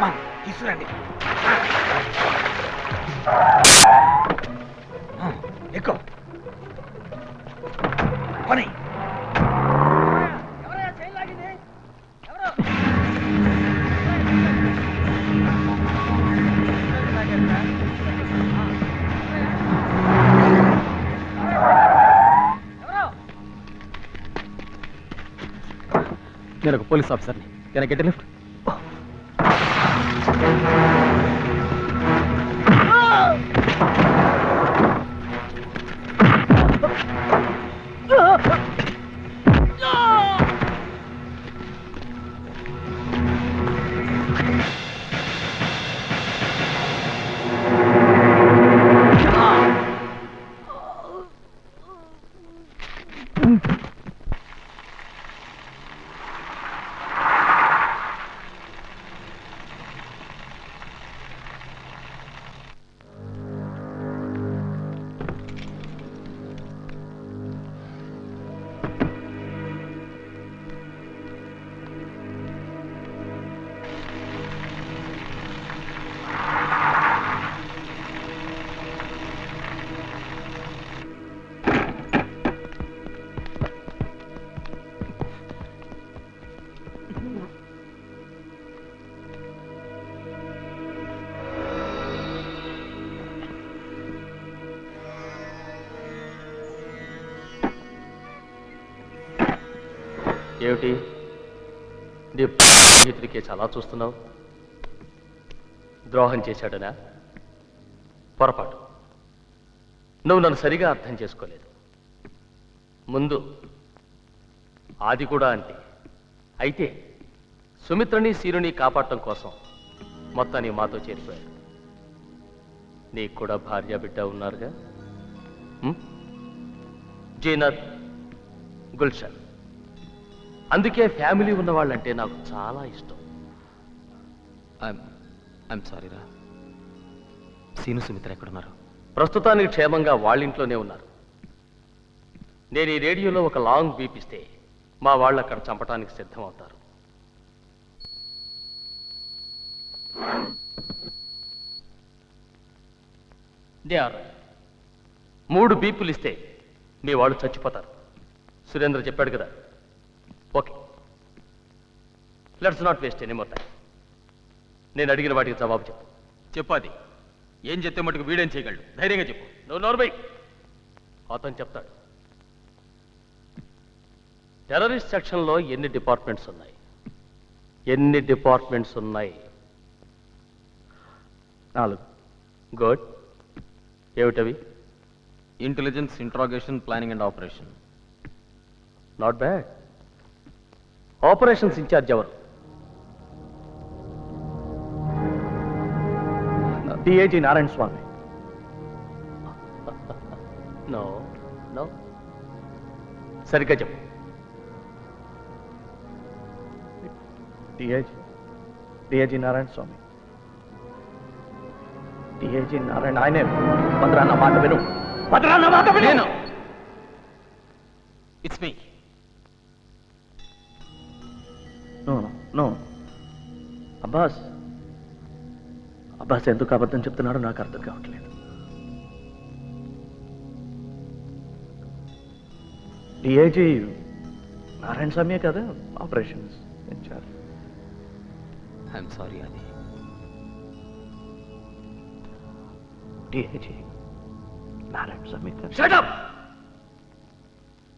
కమాన్ తీసుకురండి. ఎక్కువ పని. నేను ఒక పోలీస్ ఆఫీసర్ని. Can I get a lift? ఏమిటి నీ చేతులకే చాలా చూస్తున్నావు? ద్రోహం చేశాడనా? పొరపాటు. నువ్వు నన్ను సరిగా అర్థం చేసుకోలేదు. ముందు ఆది కూడా అంతే. అయితే సుమిత్రని సీరుని కాపాడటం కోసం మొత్తాన్ని మాతో చేరిపోయాడు. నీకు కూడా భార్య బిడ్డ ఉన్నారుగా, జీనత్, గుల్షన్. అందుకే ఫ్యామిలీ ఉన్న వాళ్ళంటే నాకు చాలా ఇష్టం. ఐఎమ్ సారీ రా. సీను సుమిత్ర ఎక్కడున్నారు? ప్రస్తుతానికి క్షేమంగా వాళ్ళింట్లోనే ఉన్నారు. నేను ఈ రేడియోలో ఒక లాంగ్ బీప్ ఇస్తే మా వాళ్ళు అక్కడ చంపడానికి సిద్ధమవుతారు. దే ఆర్ 3 బీపులు ఇస్తే మీ వాళ్ళు చచ్చిపోతారు. సురేంద్ర చెప్పాడు కదా. Okay, let's not waste any more time. నేను అడిగిన వాటికి జవాబు చెప్పు. చెప్పాది. ఏం చెప్తే మటుకు వీడేం చేయగలడు? ధైర్యంగా చెప్పు. నువ్వు నోర్మై. అతను చెప్తాడు. టెర్రరిస్ట్ సెక్షన్లో ఎన్ని డిపార్ట్మెంట్స్ ఉన్నాయి? ఎన్ని డిపార్ట్మెంట్స్ ఉన్నాయి? 4. గుడ్. ఏమిటవి? Intelligence, interrogation, planning and operation. Not bad. Operations incharge ఎవరు? DIG Narayana Swamy. No no, సరిగ్గా చెప్పు. డిఐజీ నారాయణ స్వామి. డిఐజీ నారాయణ ఆయనే. భద్రా నా మాట విను. భద్రా నా మాట విను. It's me. నో అబ్బాస్ ఎందుకు అబద్ధం చెప్తున్నాడో నాకు అర్థం కావట్లేదు. డిఐజీ నారాయణ స్వామి కదా ఆపరేషన్స్ ఇన్ఛార్జ్. ఐఎమ్ సారీ అది. డిఐజీ నారాయణ స్వామి కదా. Shut up.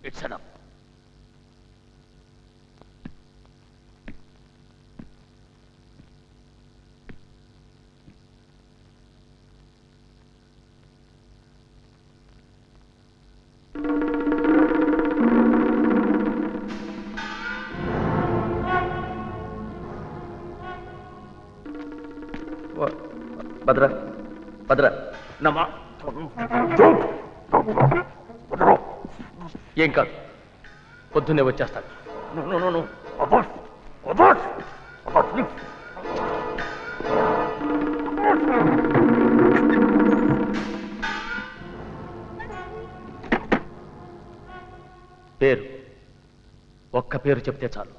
It's shut up. Bhadra ఏం కాదు, పొద్దున్నే వచ్చేస్తాడు. పేరు, ఒక్క పేరు చెప్తే చాలు.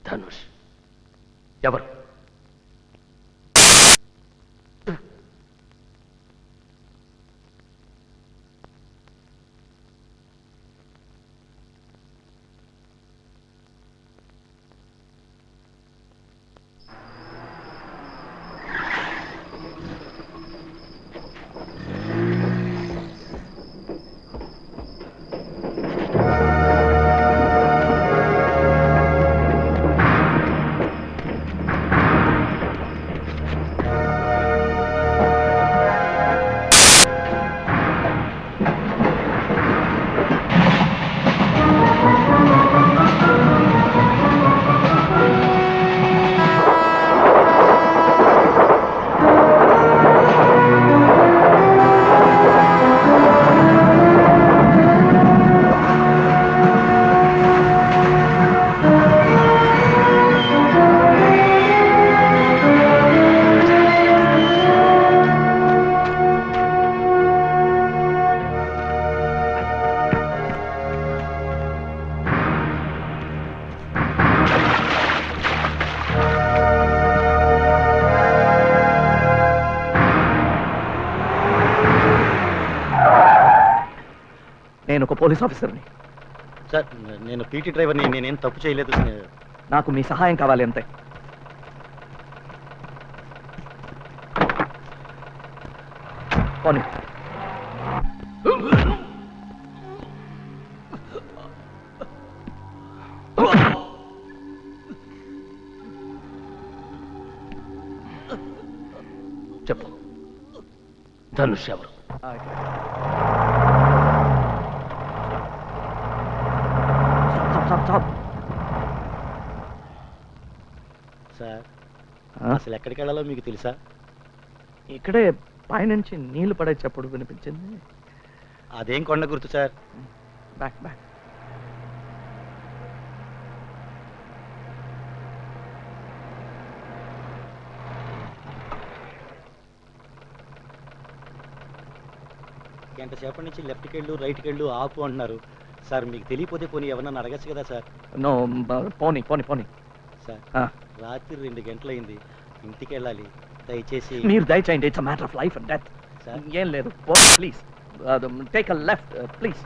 ధనుష్. ఎవరు? నేను ఒక పోలీస్ ఆఫీసర్ని. సార్ నేను పీటీ డ్రైవర్ని, నేనేం తప్పు చేయలేదు. నాకు మీ సహాయం కావాలి అంతే. పోనీ. చెప్పు, ధనుష్ ఎవరు? సార్ అసలు ఎక్కడికి వెళ్ళాలో మీకు తెలుసా? ఇక్కడే పైనుంచి నీళ్లు పడే చప్పుడు వినిపించింది. అదేం కొండ గుర్తు సార్? Back back. గంటసేపటి నుంచి లెఫ్ట్కి వెళ్ళు, రైట్కి వెళ్ళు, ఆపు అంటున్నారు సార్. మీకు తెలియపోతే పోనీ ఎవరన్నా అడగచ్చు కదా సార్? నో, పోనీ పోనీ పోనీ. సార్ రాత్రి 2 గంటలైంది, ఇంటికి వెళ్ళాలి. దయచేసి మీరు దయచేయండి. It's matter of life and death. Sir ఏం లేదు, please take a left please.